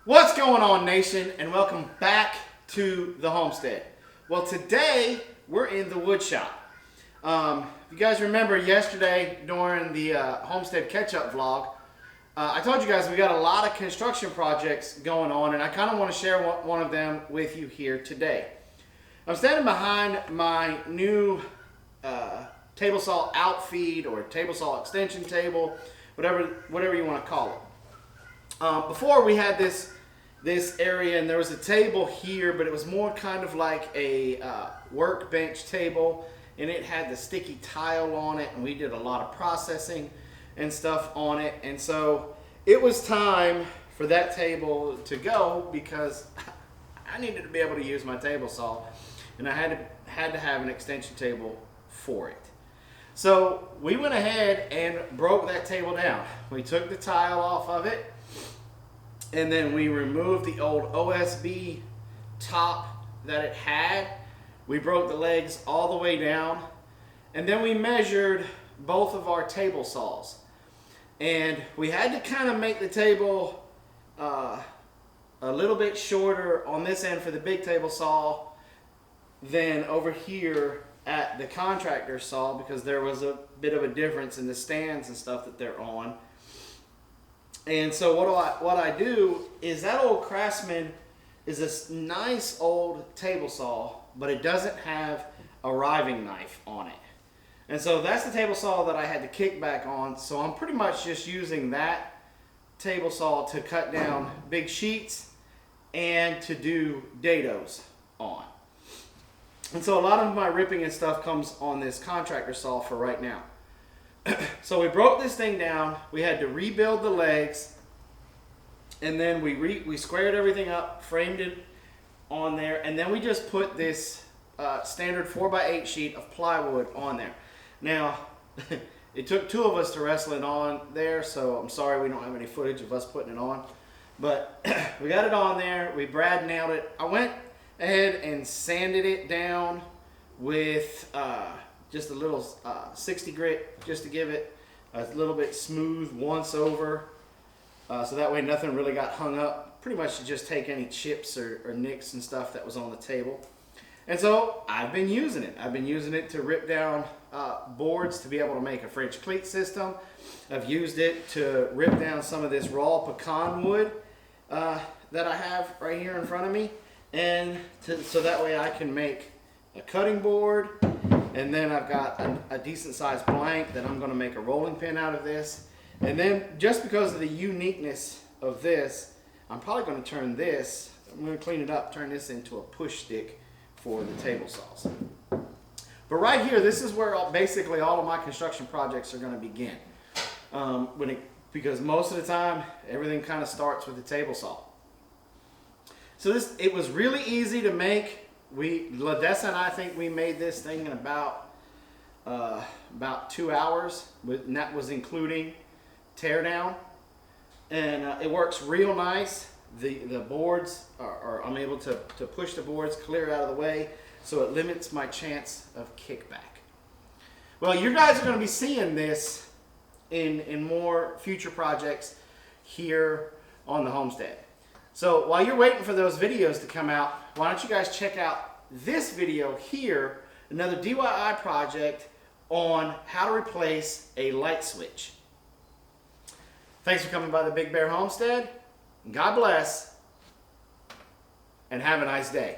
What's going on, nation, and welcome back to the homestead. Well, today we're in the wood shop. If you guys remember yesterday during the homestead catch-up vlog, I told you guys we got a lot of construction projects going on, and I kind of want to share one of them with you here today. I'm standing behind my new table saw outfeed or table saw extension table, whatever you want to call it. Before we had this area, and there was a table here, but it was more kind of like a workbench table, and it had the sticky tile on it, and we did a lot of processing and stuff on it, and so it was time for that table to go because I needed to be able to use my table saw, and I had to have an extension table for it. So we went ahead and broke that table down. We took the tile off of it, and then we removed the old OSB top that it had. We broke the legs all the way down, and then we measured both of our table saws. And we had to kind of make the table a little bit shorter on this end for the big table saw than over here at the contractor saw, because there was a bit of a difference in the stands and stuff that they're on. And so what I do is, that old Craftsman is this nice old table saw, but it doesn't have a riving knife on it. And so that's the table saw that I had to kick back on. So I'm pretty much just using that table saw to cut down big sheets and to do dados on. And so a lot of my ripping and stuff comes on this contractor saw for right now. So we broke this thing down. We had to rebuild the legs, and then we squared everything up, framed it on there, and then we just put this standard 4x8 sheet of plywood on there. Now, it took two of us to wrestle it on there, so I'm sorry we don't have any footage of us putting it on. But we got it on there. We brad nailed it. I went ahead and sanded it down with just a little 60 grit, just to give it a little bit smooth once over, so that way nothing really got hung up. Pretty much to just take any chips or nicks and stuff that was on the table. And so I've been using it. I've been using it to rip down boards to be able to make a French cleat system. I've used it to rip down some of this raw pecan wood that I have right here in front of me, and so that way I can make a cutting board. And then I've got a decent sized blank that I'm going to make a rolling pin out of this. And then, just because of the uniqueness of this, I'm probably going to turn this, I'm going to clean it up, turn this into a push stick for the table saws. But right here, this is where basically all of my construction projects are going to begin. Because most of the time, everything kind of starts with the table saw. So it was really easy to make. Ladessa and I think we made this thing in about 2 hours, and that was including teardown. And it works real nice. The boards I'm able to push the boards clear out of the way, so it limits my chance of kickback. Well, you guys are going to be seeing this in more future projects here on the homestead. So while you're waiting for those videos to come out, why don't you guys check out this video here, another DIY project on how to replace a light switch. Thanks for coming by the Big Bear Homestead. God bless, and have a nice day.